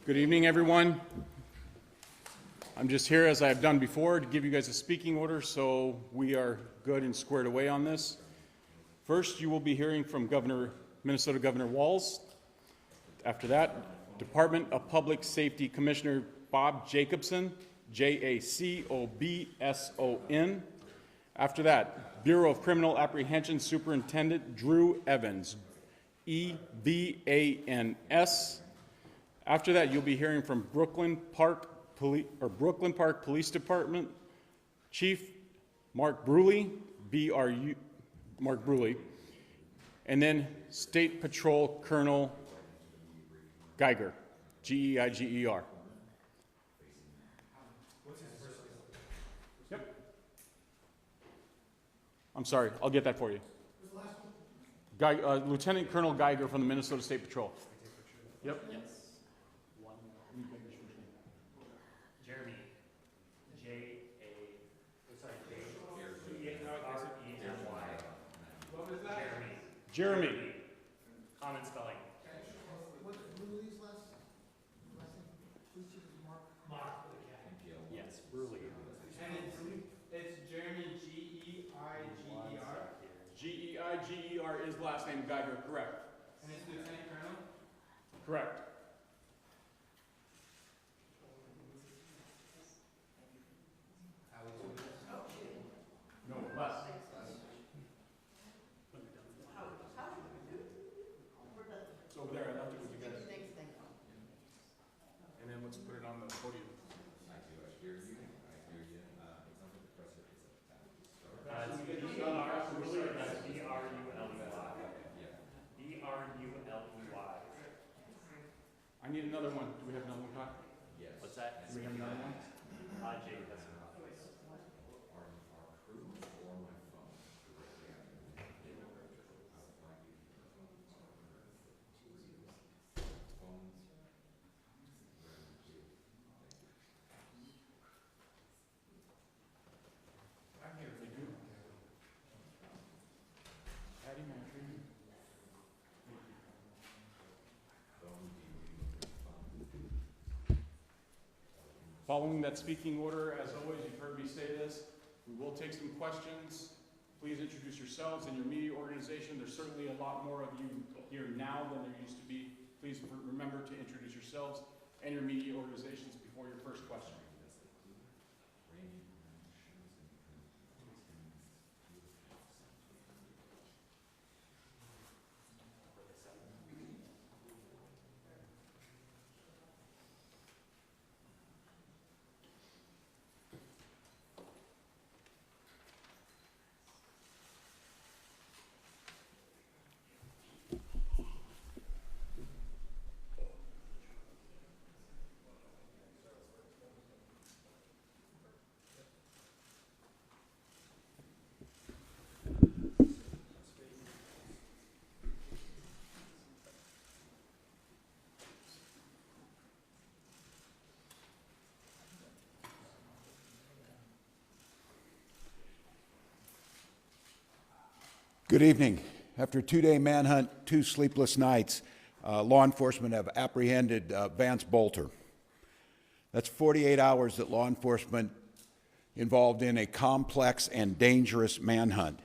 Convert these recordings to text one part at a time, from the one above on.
Good evening, everyone. I'm just here, as I've done before, to give you guys a speaking order, so we are good and squared away on this. First, you will be hearing from Minnesota Governor Walz. After that, Department of Public Safety Commissioner Bob Jacobson, Jacobson. After that, Bureau of Criminal Apprehension Superintendent Drew Evans, Evans. After that, you'll be hearing from Brooklyn Park Police Department Chief Mark Bruley, Mark Bruley, and then State Patrol Colonel Geiger, Geiger. Yep. I'm sorry, I'll get that for you. Lieutenant Colonel Geiger from the Minnesota State Patrol. Yep. Yes. Jeremy. J-A-R-E-M-Y. What was that? Jeremy. Common spelling. What's Bruley's last name? Please choose Mark. Mark. Yes, Bruley. And it's Jeremy, G-E-I-G-E-R. Geiger is last name, Geiger, correct. And it's Lieutenant Colonel? Correct. No, less. It's over there, I left it with you guys. And then let's put it on the podium. I need another one. Do we have another one, Todd? Yes. What's that? Do we have another one? Jake has Following that speaking order, as always, you've heard me say this, we will take some questions. Please introduce yourselves and your media organization. There's certainly a lot more of you here now than there used to be. Please remember to introduce yourselves and your media organizations before your first question. Good evening. After a two-day manhunt, 2 sleepless nights, law enforcement have apprehended Vance Boelter. That's 48 hours that law enforcement involved in a complex and dangerous manhunt.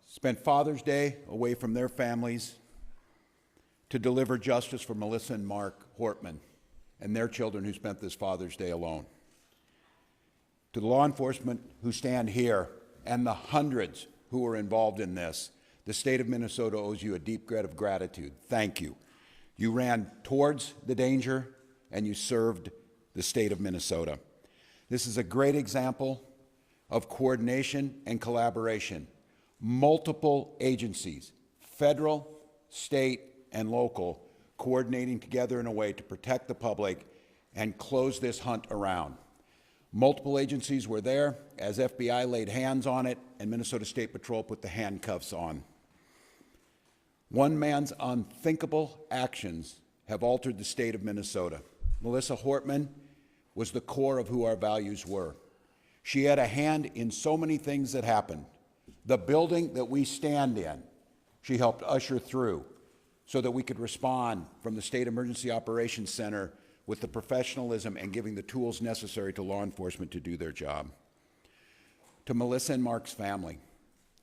Spent Father's Day away from their families to deliver justice for Melissa and Mark Hortman and their children who spent this Father's Day alone. To the law enforcement who stand here and the hundreds who are involved in this, the state of Minnesota owes you a deep debt of gratitude. Thank you. You ran towards the danger and you served the state of Minnesota. This is a great example of coordination and collaboration. Multiple agencies, federal, state, and local, coordinating together in a way to protect the public and close this hunt around. Multiple agencies were there as FBI laid hands on it and Minnesota State Patrol put the handcuffs on. One man's unthinkable actions have altered the state of Minnesota. Melissa Hortman was the core of who our values were. She had a hand in so many things that happened. The building that we stand in, she helped usher through. so that we could respond from the State Emergency Operations Center with the professionalism and giving the tools necessary to law enforcement to do their job. To Melissa and Mark's family,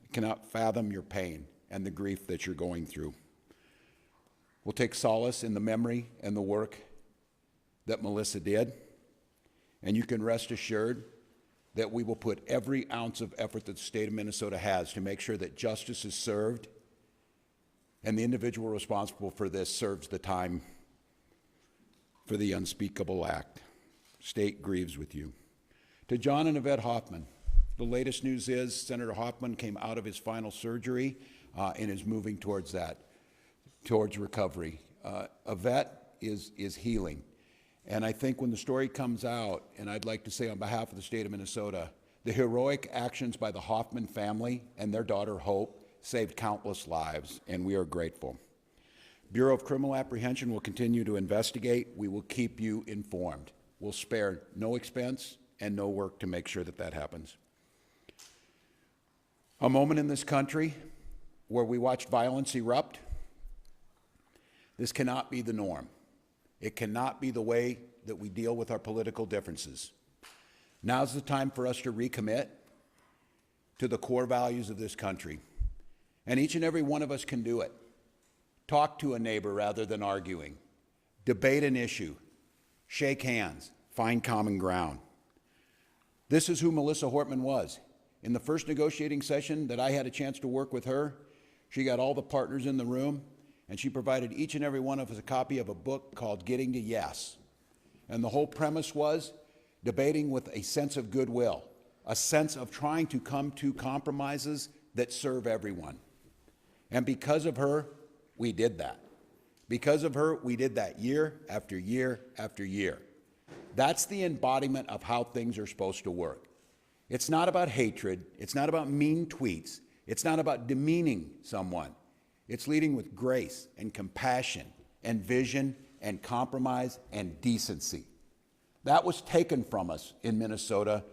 I cannot fathom your pain and the grief that you're going through. We'll take solace in the memory and the work that Melissa did, and you can rest assured that we will put every ounce of effort that the state of Minnesota has to make sure that justice is served and the individual responsible for this serves the time for the unspeakable act. State grieves with you. To John and Yvette Hoffman, the latest news is Senator Hoffman came out of his final surgery and is moving towards that, towards recovery. Yvette is healing. And I think when the story comes out, and I'd like to say on behalf of the state of Minnesota, the heroic actions by the Hoffman family and their daughter Hope saved countless lives, and we are grateful. Bureau of Criminal Apprehension will continue to investigate. We will keep you informed. We'll spare no expense and no work to make sure that that happens. A moment in this country where we watch violence erupt. This cannot be the norm. It cannot be the way that we deal with our political differences. Now's the time for us to recommit to the core values of this country. And each and every one of us can do it. Talk to a neighbor rather than arguing. Debate an issue. Shake hands. Find common ground. This is who Melissa Hortman was. In the first negotiating session that I had a chance to work with her, she got all the partners in the room, and she provided each and every one of us a copy of a book called Getting to Yes. And the whole premise was debating with a sense of goodwill, a sense of trying to come to compromises that serve everyone. And because of her, we did that. Because of her, we did that year after year after year. That's the embodiment of how things are supposed to work. It's not about hatred. It's not about mean tweets. It's not about demeaning someone. It's leading with grace and compassion and vision and compromise and decency. That was taken from us in Minnesota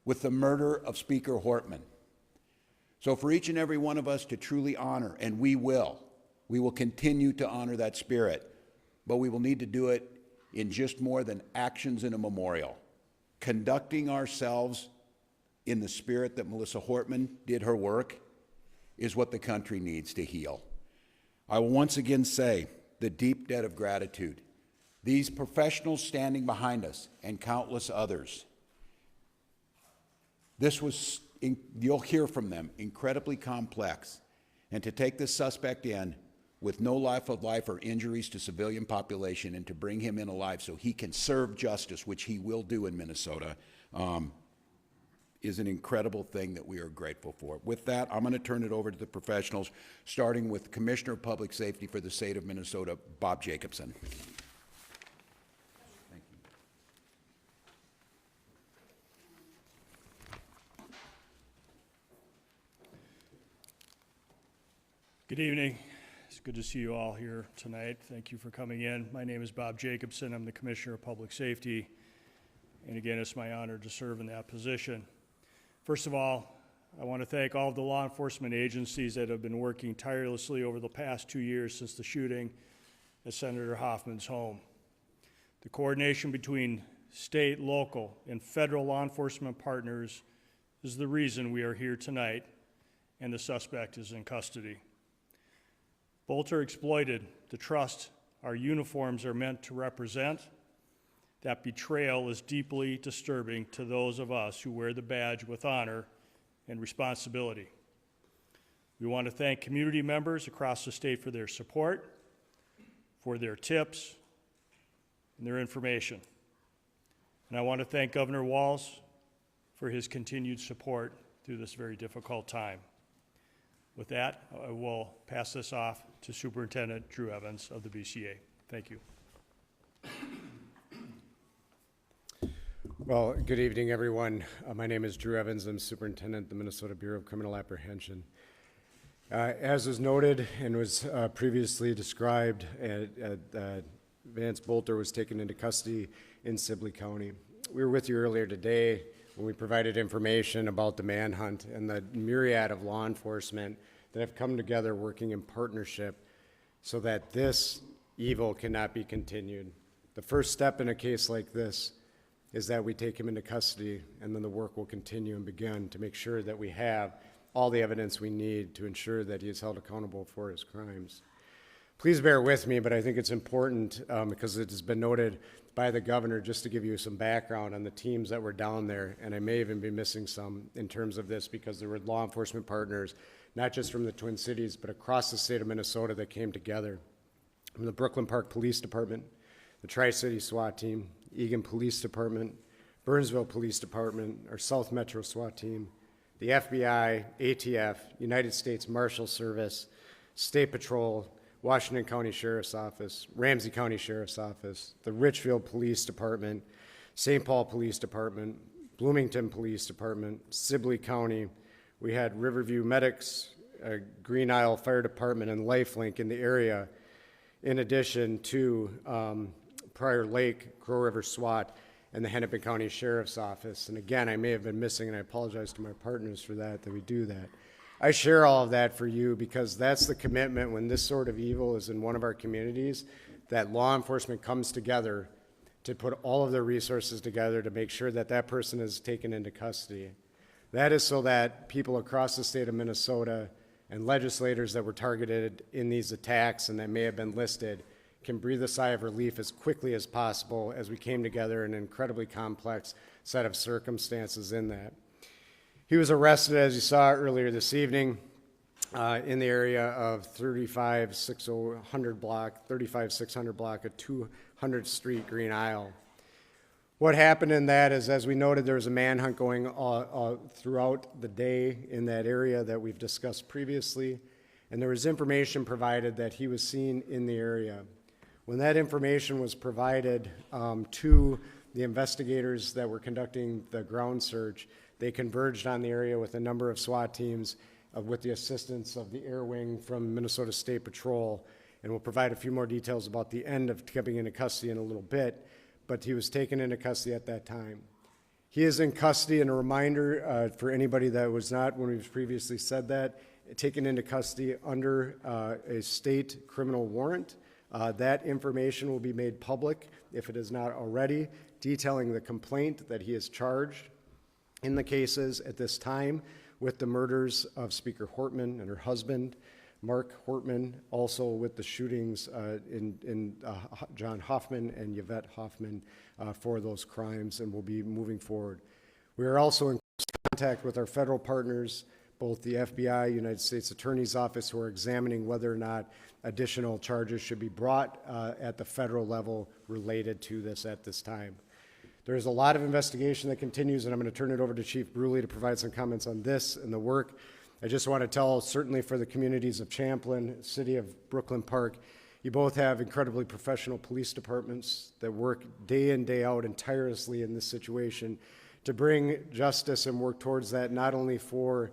with the murder of Speaker Hortman. So for each and every one of us to truly honor, and we will continue to honor that spirit, but we will need to do it in just more than actions in a memorial. Conducting ourselves in the spirit that Melissa Hortman did her work is what the country needs to heal. I will once again say the deep debt of gratitude. These professionals standing behind us and countless others. This was, you'll hear from them, incredibly complex. And to take this suspect in with no life of life or injuries to civilian population and to bring him in alive so he can serve justice, which he will do in Minnesota, is an incredible thing that we are grateful for. With that, I'm going to turn it over to the professionals, starting with Commissioner of Public Safety for the state of Minnesota, Bob Jacobson. Thank you. Good evening. It's good to see you all here tonight. Thank you for coming in. My name is Bob Jacobson. I'm the Commissioner of Public Safety. And again, it's my honor to serve in that position. First of all, I want to thank all of the law enforcement agencies that have been working tirelessly over the past 2 years since the shooting at Senator Hoffman's home. The coordination between state, local, and federal law enforcement partners is the reason we are here tonight, and the suspect is in custody. Boelter exploited the trust our uniforms are meant to represent. That betrayal is deeply disturbing to those of us who wear the badge with honor and responsibility. We want to thank community members across the state for their support, for their tips, and their information. And I want to thank Governor Walz for his continued support through this very difficult time. With that, I will pass this off to Superintendent Drew Evans of the BCA. Thank you. Well, good evening, everyone. My name is Drew Evans. I'm Superintendent of the Minnesota Bureau of Criminal Apprehension. As was noted and was previously described, Vance Boelter was taken into custody in Sibley County. We were with you earlier today when we provided information about the manhunt and the myriad of law enforcement that have come together working in partnership so that this evil cannot be continued. The first step in a case like this is that we take him into custody, and then the work will continue and begin to make sure that we have all the evidence we need to ensure that he is held accountable for his crimes. Please bear with me, but I think it's important because it has been noted by the governor, just to give you some background on the teams that were down there, and I may even be missing some in terms of this because there were law enforcement partners, not just from the Twin Cities, but across the state of Minnesota that came together. From the Brooklyn Park Police Department, the Tri-City SWAT Team, Eagan Police Department, Burnsville Police Department, our South Metro SWAT Team, the FBI, ATF, United States Marshal Service, State Patrol, Washington County Sheriff's Office, Ramsey County Sheriff's Office, the Richfield Police Department, St. Paul Police Department, Bloomington Police Department, Sibley County. We had Riverview Medics, Green Isle Fire Department, and Lifelink in the area, in addition to Prior Lake, Crow River SWAT, and the Hennepin County Sheriff's Office. And again, I may have been missing, and I apologize to my partners for that we do that. I share all of that for you because that's the commitment when this sort of evil is in one of our communities, that law enforcement comes together to put all of their resources together to make sure that that person is taken into custody. That is so that people across the state of Minnesota and legislators that were targeted in these attacks and that may have been listed can breathe a sigh of relief as quickly as possible as we came together in an incredibly complex set of circumstances in that. He was arrested, as you saw earlier this evening, in the area of 35600 block of 200th Street, Green Isle. What happened in that is, as we noted, there was a manhunt going throughout the day in that area that we've discussed previously, and there was information provided that he was seen in the area. When that information was provided to the investigators that were conducting the ground search, they converged on the area with a number of SWAT teams with the assistance of the Air Wing from Minnesota State Patrol. And we'll provide a few more details about the end of coming into custody in a little bit, but he was taken into custody at that time. He is in custody, and a reminder for anybody that was not, when we've previously said that, taken into custody under a state criminal warrant. That information will be made public, if it is not already, detailing the complaint that he is charged in the cases at this time with the murders of Speaker Hortman and her husband, Mark Hortman, also with the shootings in John Hoffman and Yvette Hoffman for those crimes, and we'll be moving forward. We are also in contact with our federal partners, both the FBI, United States Attorney's Office, who are examining whether or not additional charges should be brought at the federal level related to this at this time. There's a lot of investigation that continues, and I'm going to turn it over to Chief Bruley to provide some comments on this and the work. I just want to tell, certainly for the communities of Champlin, City of Brooklyn Park, you both have incredibly professional police departments that work day in, day out and tirelessly in this situation to bring justice and work towards that, not only for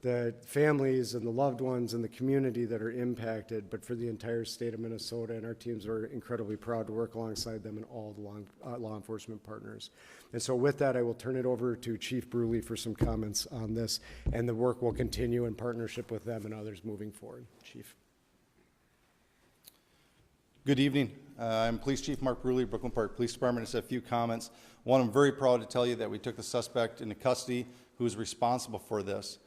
the families and the loved ones and the community that are impacted, but for the entire state of Minnesota. And our teams are incredibly proud to work alongside them and all the law enforcement partners. And so with that, I will turn it over to Chief Bruley for some comments on this, and the work will continue in partnership with them and others moving forward. Chief. Good evening. I'm Police Chief Mark Bruley, Brooklyn Park Police Department. Just a few comments. One, I'm very proud to tell you that we took the suspect into custody who was responsible for this.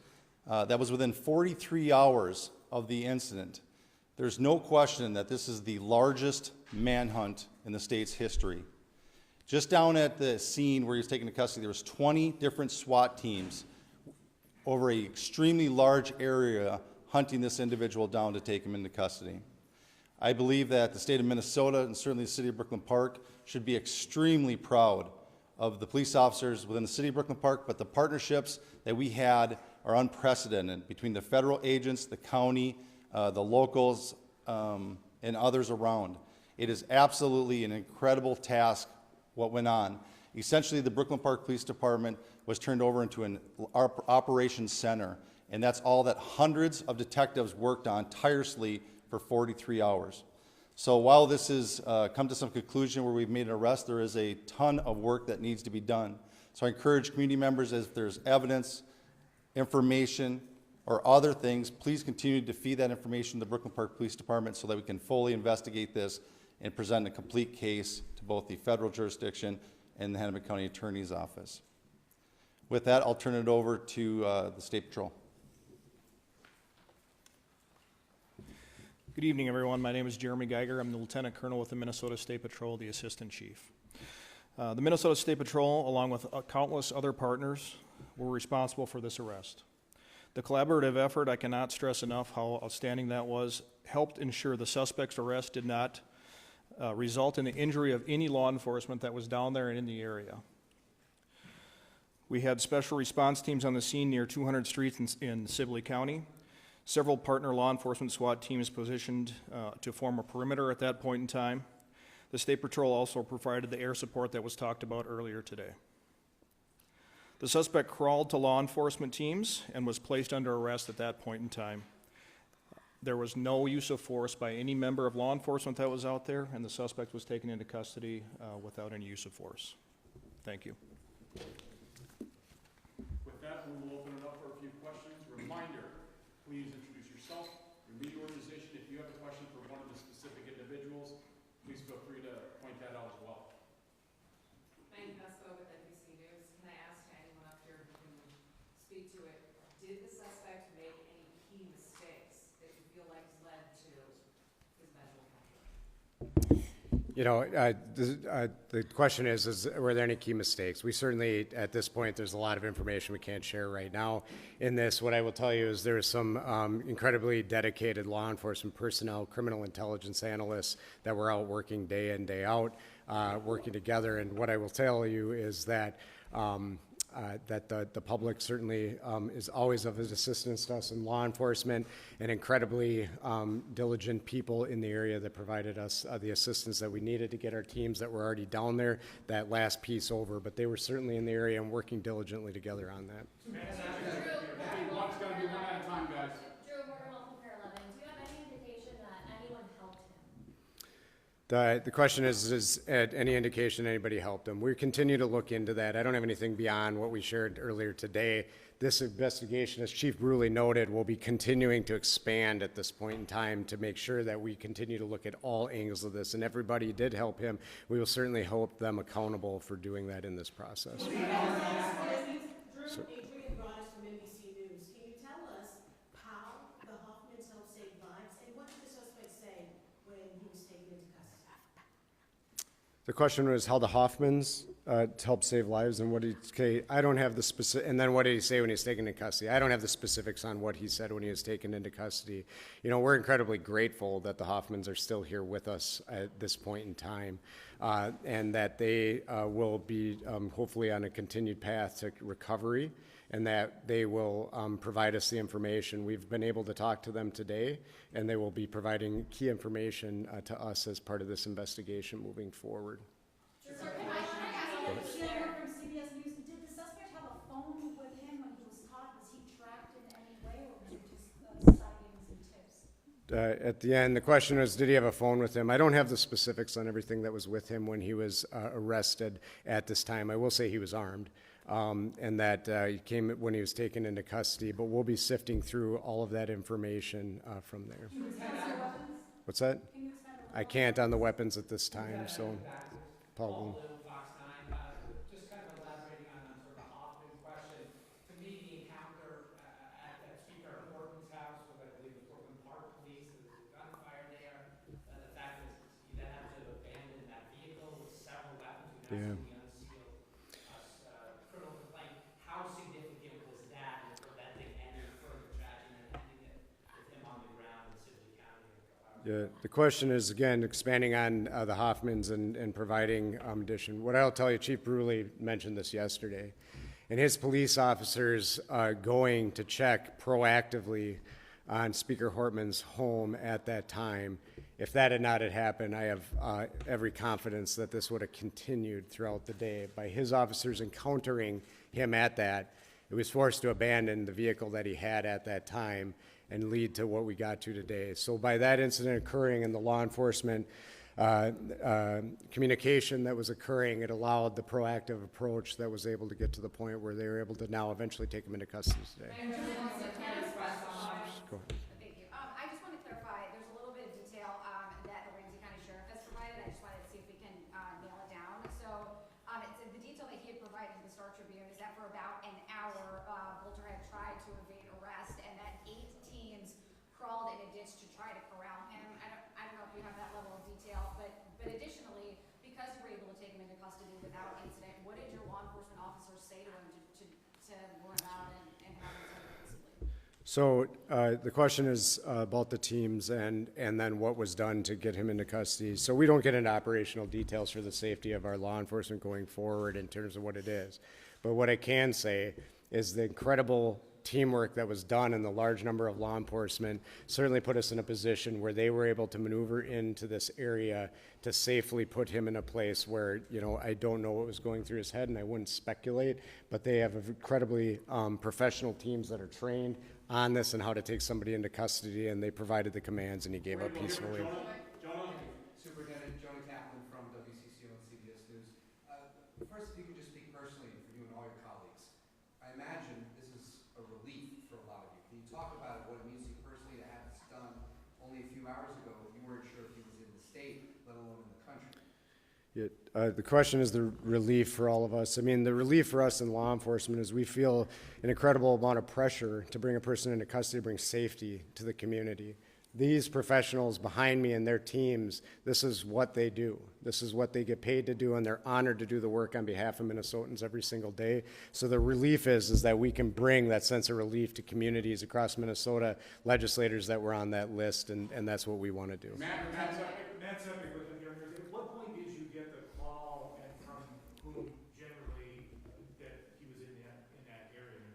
That was within 43 hours of the incident. There's no question that this is the largest manhunt in the state's history. Just down at the scene where he was taken into custody, there was 20 different SWAT teams over an extremely large area hunting this individual down to take him into custody. I believe that the state of Minnesota and certainly the city of Brooklyn Park should be extremely proud of the police officers within the city of Brooklyn Park, but the partnerships that we had are unprecedented between the federal agents, the county, the locals, and others around. It is absolutely an incredible task what went on. Essentially, the Brooklyn Park Police Department was turned over into an operations center, and that's all that hundreds of detectives worked on tirelessly for 43 hours. So while this has come to some conclusion where we've made an arrest, there is a ton of work that needs to be done. So I encourage community members, if there's evidence, information, or other things, please continue to feed that information to the Brooklyn Park Police Department so that we can fully investigate this and present a complete case to both the federal jurisdiction and the Hennepin County Attorney's Office. With that, I'll turn it over to the State Patrol. Good evening, everyone. My name is Jeremy Geiger. I'm the Lieutenant Colonel with the Minnesota State Patrol, the Assistant Chief. The Minnesota State Patrol, along with countless other partners, were responsible for this arrest. The collaborative effort, I cannot stress enough how outstanding that was, helped ensure the suspect's arrest did not result in the injury of any law enforcement that was down there and in the area. We had special response teams on the scene near 200 streets in Sibley County. Several partner law enforcement SWAT teams positioned to form a perimeter at that point in time. The State Patrol also provided the air support that was talked about earlier today. The suspect crawled to law enforcement teams and was placed under arrest at that point in time. There was no use of force by any member of law enforcement that was out there, and the suspect was taken into custody without any use of force. Thank you. With that, we will open it up for a few questions. Reminder, please introduce yourself, your media organization. If you have a question for one of the specific individuals, please feel free to point that out as well. Vance Boelter with NBC News. Can I ask anyone up here who can speak to it, did the suspect make any key mistakes that you feel like led to his eventual capture? You know, the question is were there any key mistakes? We certainly, at this point, there's a lot of information we can't share right now. In this, what I will tell you is there are some incredibly dedicated law enforcement personnel, criminal intelligence analysts that were out working day in, day out, working together. And what I will tell you is that the public certainly is always of his assistance to us in law enforcement, and incredibly diligent people in the area that provided us the assistance that we needed to get our teams that were already down there that last piece over. But they were certainly in the area and working diligently together on that. One's going to be one at a time, guys. Drew, Border Health and Care 11, do you have any indication that anyone helped him? The question is any indication anybody helped him? We continue to look into that. I don't have anything beyond what we shared earlier today. This investigation, as Chief Bruley noted, will be continuing to expand at this point in time to make sure that we continue to look at all angles of this. And everybody did help him. We will certainly hold them accountable for doing that in this process. Drew, Adrian Broadus from NBC News. Can you tell us how the Hoffmans helped save lives, and what did the suspect say when he was taken into custody? The question was how the Hoffmans helped save lives, and what did he say? I don't have the specific. And then what did he say when he was taken into custody? I don't have the specifics on what he said when he was taken into custody. You know, we're incredibly grateful that the Hoffmans are still here with us at this point in time, and that they will be hopefully on a continued path to recovery, and that they will provide us the information. We've been able to talk to them today, and they will be providing key information to us as part of this investigation moving forward. Sir, can I ask you from CBS News, did the suspect have a phone with him when he was caught? Was he tracked in any way, or was it just sightings and tips? At the end, the question is, did he have a phone with him? I don't have the specifics on everything that was with him when he was arrested at this time. I will say he was armed, and that he came when he was taken into custody, but we'll be sifting through all of that information from there. What's that? I can't on the weapons at this time, so Paul. Just kind of elaborating on sort of the Hoffman question. To me, the encounter at Speaker Horton's house with, I believe, the Brooklyn Park Police, there was a gunfire there. The fact is, you then have to abandon that vehicle with several weapons. We now see the unsealed criminal complaint. How significant was that in preventing any further tragedy and ending it with him on the ground in Sibley County? Yeah, the question is, again, expanding on the Hoffmans and providing addition. What I'll tell you, Chief Bruley mentioned this yesterday, and his police officers going to check proactively on Speaker Hortman's home at that time. If that had not happened, I have every confidence that this would have continued throughout the day. By his officers encountering him at that, it was forced to abandon the vehicle that he had at that time and lead to what we got to today. So by that incident occurring and the law enforcement communication that was occurring, it allowed the proactive approach that was able to get to the point where they were able to now eventually take him into custody today. And just want to express Thank you. I just want to clarify, there's a little bit of detail that the Ramsey County Sheriff has provided. I just wanted to see if we can nail it down. So it's the detail that he had provided to the Star Tribune is that for about an hour, Boelter had tried to evade arrest and that 8 teams crawled in a ditch to try to corral him. I don't know if you have that level of detail, but additionally, because you were able to take him into custody without incident, what did your law enforcement officers say to him to warn him out and have him taken peaceably? So the question is about the teams and then what was done to get him into custody. So we don't get into operational details for the safety of our law enforcement going forward in terms of what it is. But what I can say is the incredible teamwork that was done and the large number of law enforcement certainly put us in a position where they were able to maneuver into this area to safely put him in a place where, you know, I don't know what was going through his head and I wouldn't speculate, but they have incredibly professional teams that are trained on this and how to take somebody into custody, and they provided the commands and he gave up peacefully. Superintendent Jonah Kaplan from WCCO and CBS News. First, if you can just speak personally for you and all your colleagues. I imagine this is a relief for a lot of you. Can you talk about what it means to you personally to have this done? Only a few hours ago, you weren't sure if he was in the state, let alone in the country. The question is the relief for all of us. I mean, the relief for us in law enforcement is we feel an incredible amount of pressure to bring a person into custody, to bring safety to the community. These professionals behind me and their teams, this is what they do. This is what they get paid to do, and they're honored to do the work on behalf of Minnesotans every single day. So the relief is that we can bring that sense of relief to communities across Minnesota, legislators that were on that list, and that's what we want to do. Matt Sepik with the News. At what point did you get the call and from whom generally that he was in that area in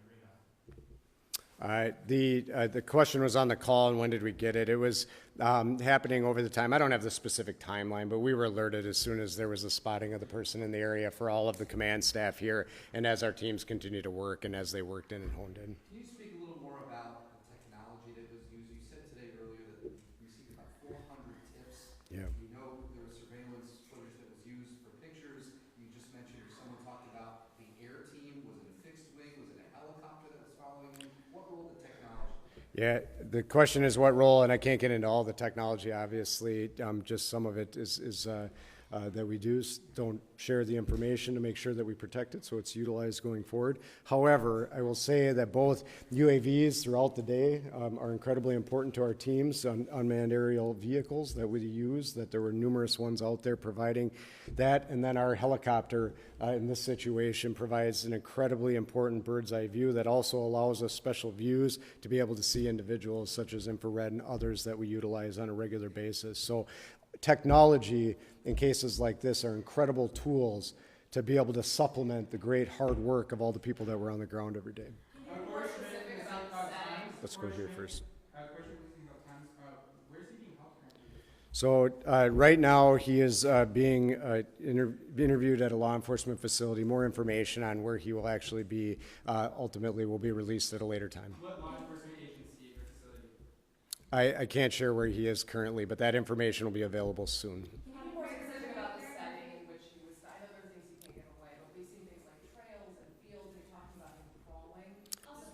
Reno? The question was on the call and when did we get it? It was happening over the time. I don't have the specific timeline, but we were alerted as soon as there was a spotting of the person in the area for all of the command staff here, and as our teams continue to work and as they worked in and honed in. Can you speak a little more about the technology that was used? You said today earlier that you received about 400 tips. Yeah. You know there was surveillance footage that was used for pictures. You just mentioned, or someone talked about the air team. Was it a fixed wing? Was it a helicopter that was following him? What role did technology? Yeah, the question is what role, and I can't get into all the technology, obviously. Just some of it is that we don't share the information to make sure that we protect it, so it's utilized going forward. However, I will say that both UAVs throughout the day are incredibly important to our teams on unmanned aerial vehicles that we use, that there were numerous ones out there providing that, and then our helicopter in this situation provides an incredibly important bird's eye view that also allows us special views to be able to see individuals such as infrared and others that we utilize on a regular basis. So technology in cases like this are incredible tools to be able to supplement the great hard work of all the people that were on the ground every day. Let's go here first. So right now he is being interviewed at a law enforcement facility. More information on where he will actually be ultimately will be released at a later time. What law enforcement agency or facility? I can't share where he is currently, but that information will be available soon. Can you be more specific about the setting in which he was? I know there are things you can't give away, but we've seen things like trails and fields. You're talking about him crawling.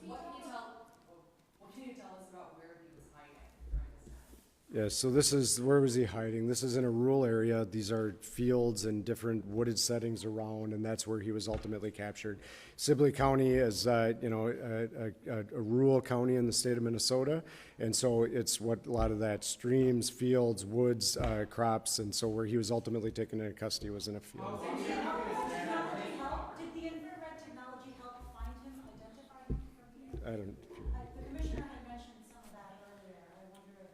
What can you tell us about where he was hiding during this time? Yeah, so this is, where was he hiding? This is in a rural area. These are fields and different wooded settings around, and that's where he was ultimately captured. Sibley County is, a rural county in the state of Minnesota, and so it's what a lot of that streams, fields, woods, crops, and so where he was ultimately taken into custody was in a field. Did the infrared technology help find him, identify him from the air? I don't. The commissioner had mentioned some of that earlier. I wonder if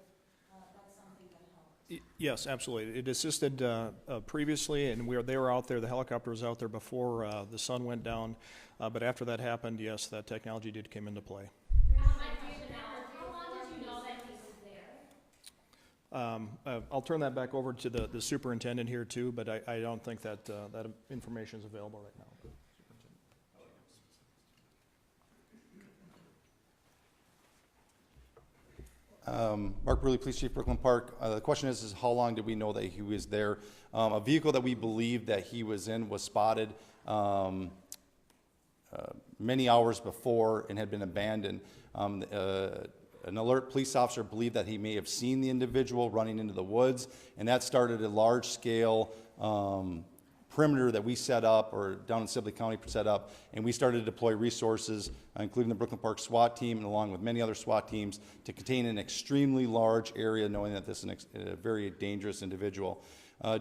that's something that helped. Yes, absolutely. It assisted previously, and they were out there. The helicopter was out there before the sun went down. But after that happened, yes, that technology did come into play. How long did you know that he was there? I'll turn that back over to the superintendent here too, but I don't think that that information is available right now. Mark Bruley, Police Chief, Brooklyn Park. The question is how long did we know that he was there? A vehicle that we believe that he was in was spotted many hours before and had been abandoned. A an alert police officer believed that he may have seen the individual running into the woods, and that started a large-scale perimeter that we set up, or down in Sibley County set up, and we started to deploy resources, including the Brooklyn Park SWAT team, and along with many other SWAT teams, to contain an extremely large area, knowing that this is a very dangerous individual.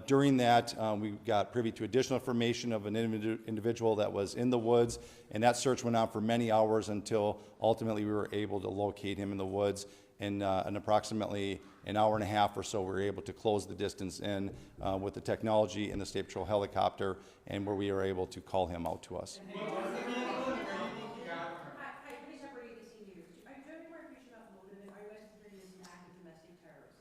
During that, we got privy to additional information of an individual that was in the woods, and that search went on for many hours until ultimately we were able to locate him in the woods. In approximately an hour and a half or so, we were able to close the distance in with the technology in the State Patrol helicopter, and where we were able to call him out to us. Hi, Police Shepherd, ABC News. Do you have any more information about the motive? Are you anticipating this an act of domestic terrorism?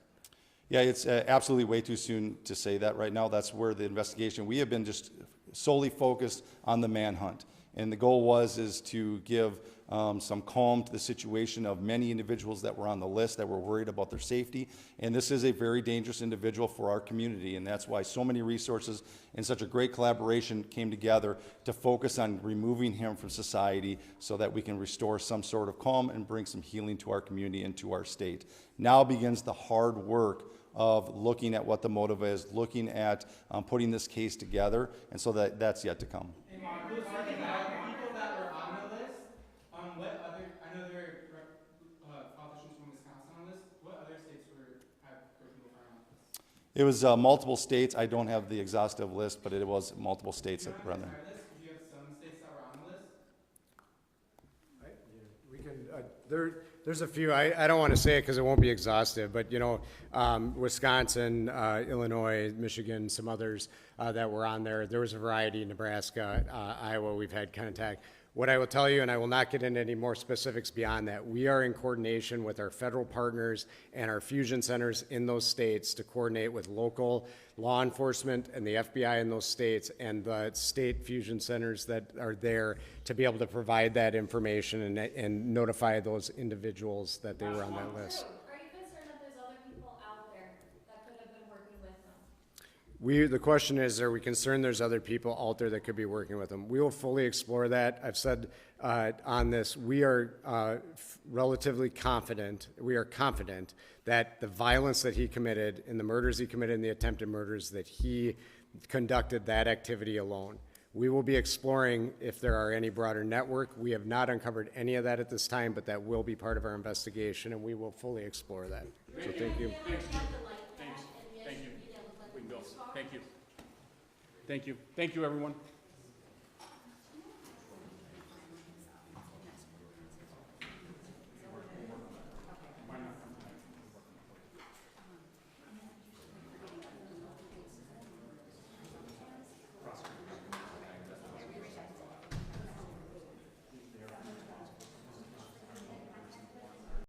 Yeah, it's absolutely way too soon to say that right now. That's where the investigation, we have been just solely focused on the manhunt. And the goal is to give some calm to the situation of many individuals that were on the list that were worried about their safety. And this is a very dangerous individual for our community, and that's why so many resources and such a great collaboration came together to focus on removing him from society so that we can restore some sort of calm and bring some healing to our community and to our state. Now begins the hard work of looking at what the motive is, looking at putting this case together, and so that's yet to come. Hey, Mark, who's the people that were on the list? What other? I know there were politicians from Wisconsin on the list. What other states had people on the list? It was multiple states. I don't have the exhaustive list, but it was multiple states that were on there. Do you have some states that were on the list? We can, there's a few, I don't want to say it because it won't be exhaustive, but you know, Wisconsin, Illinois, Michigan, some others that were on there. There was a variety, Nebraska, Iowa, we've had contact. What I will tell you, and I will not get into any more specifics beyond that, we are in coordination with our federal partners and our fusion centers in those states to coordinate with local law enforcement and the FBI in those states and the state fusion centers that are there to be able to provide that information and notify those individuals that they were on that list. Are you concerned that there's other people out there that could have been working with them? The question is, are we concerned there's other people out there that could be working with them? We will fully explore that. I've said on this, we are relatively confident, we are confident that the violence that he committed and the murders he committed and the attempted murders, that he conducted that activity alone. We will be exploring if there are any broader network. We have not uncovered any of that at this time, but that will be part of our investigation, and we will fully explore that. So thank you. Thanks. Thank you. We can go. Thank you. Thank you. Thank you, everyone.